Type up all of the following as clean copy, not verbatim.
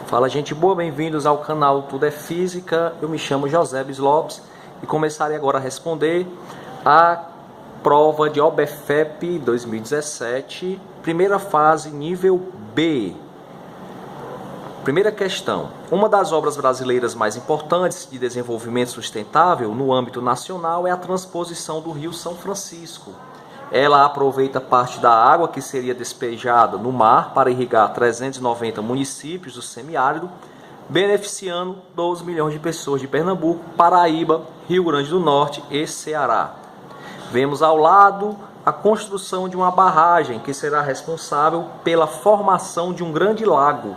Fala, gente boa, bem-vindos ao canal Tudo é Física. Eu me chamo Josébis Lopes e começarei agora a responder a prova de OBFEP 2017, primeira fase, nível B. Primeira questão: uma das obras brasileiras mais importantes de desenvolvimento sustentável no âmbito nacional é a transposição do Rio São Francisco. Ela aproveita parte da água que seria despejada no mar para irrigar 390 municípios do semiárido, beneficiando 12 milhões de pessoas de Pernambuco, Paraíba, Rio Grande do Norte e Ceará. Vemos ao lado a construção de uma barragem que será responsável pela formação de um grande lago,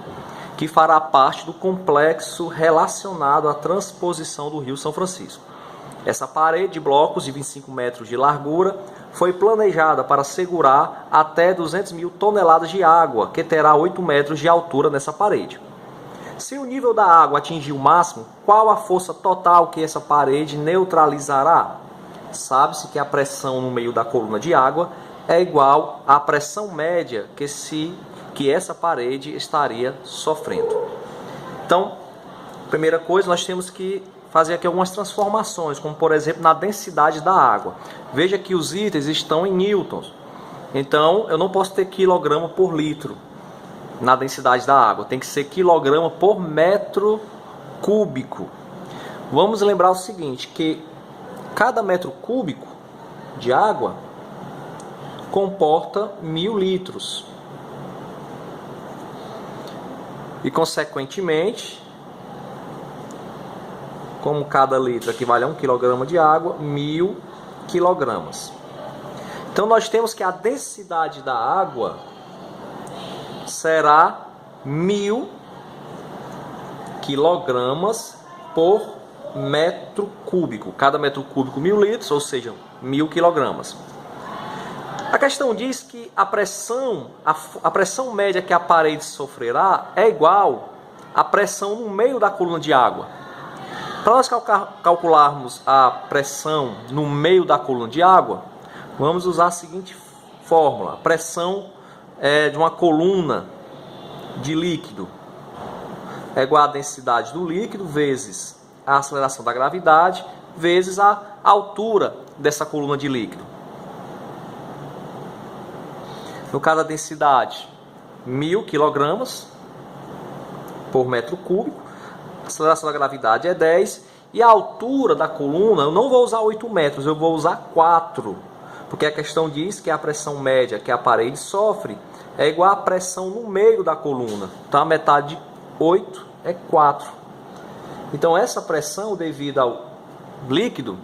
que fará parte do complexo relacionado à transposição do Rio São Francisco. Essa parede de blocos de 25 metros de largura foi planejada para segurar até 200 mil toneladas de água, que terá 8 metros de altura nessa parede. Se o nível da água atingir o máximo, qual a força total que essa parede neutralizará? Sabe-se que a pressão no meio da coluna de água é igual à pressão média que essa parede estaria sofrendo. Então, primeira coisa, nós temos que fazer aqui algumas transformações, como por exemplo na densidade da água. Veja que os itens estão em newtons, então eu não posso ter quilograma por litro na densidade da água, tem que ser quilograma por metro cúbico. Vamos lembrar o seguinte, que cada metro cúbico de água comporta 1000 litros e, consequentemente, como cada litro equivale a 1 kg de água, 1000 kg. Então nós temos que a densidade da água será 1000 kg por metro cúbico. Cada metro cúbico 1000 litros, ou seja, 1000 kg. A questão diz que a pressão média que a parede sofrerá é igual à pressão no meio da coluna de água. Para nós calcularmos a pressão no meio da coluna de água, vamos usar a seguinte fórmula. A pressão de uma coluna de líquido é igual à densidade do líquido vezes a aceleração da gravidade vezes a altura dessa coluna de líquido. No caso, a densidade, 1000 kg por metro cúbico. A aceleração da gravidade é 10 e a altura da coluna, eu não vou usar 8 metros, eu vou usar 4, porque a questão diz que a pressão média que a parede sofre é igual à pressão no meio da coluna, então a metade de 8 é 4. Então essa pressão devida ao líquido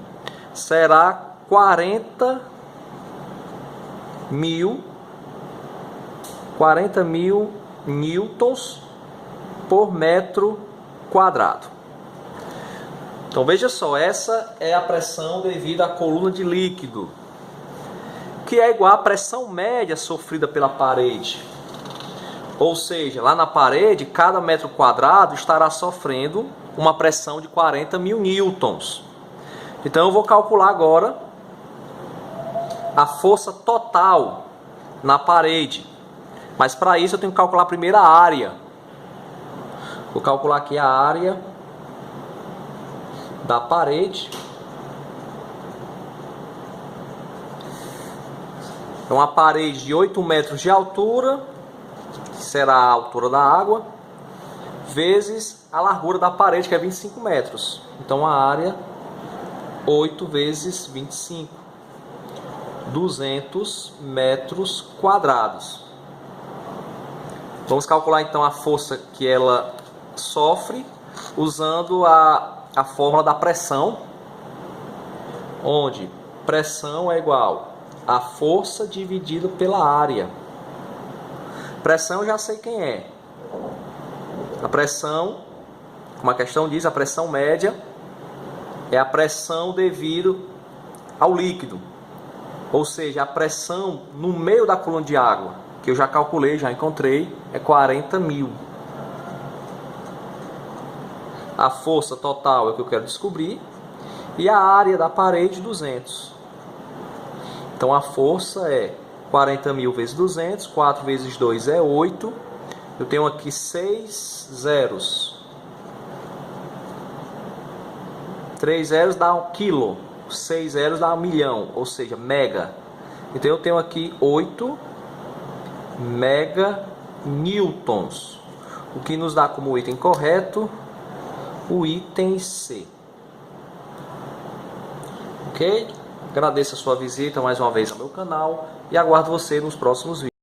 será 40 mil newtons por metro quadrado. Então veja só, essa é a pressão devida à coluna de líquido, que é igual à pressão média sofrida pela parede. Ou seja, lá na parede, cada metro quadrado estará sofrendo uma pressão de 40 mil newtons. Então eu vou calcular agora a força total na parede. Mas para isso eu tenho que calcular primeiro a área. Vou calcular aqui a área da parede. É uma parede de 8 metros de altura, que será a altura da água, vezes a largura da parede, que é 25 metros. Então a área, 8 vezes 25, 200 metros quadrados. Vamos calcular então a força que ela sofre usando a fórmula da pressão, onde pressão é igual a força dividido pela área. Pressão eu já sei quem é. A pressão, como a questão diz, a pressão média é a pressão devido ao líquido, ou seja, a pressão no meio da coluna de água, que eu já calculei, já encontrei, é 40 mil. A força total é o que eu quero descobrir. E a área da parede, 200. Então a força é 40 mil vezes 200. 4 vezes 2 é 8. Eu tenho aqui 6 zeros. 3 zeros dá 1 quilo. 6 zeros dá 1 milhão, ou seja, mega. Então eu tenho aqui 8 mega newtons. O que nos dá como item correto o item C. Ok? Agradeço a sua visita mais uma vez ao meu canal e aguardo você nos próximos vídeos.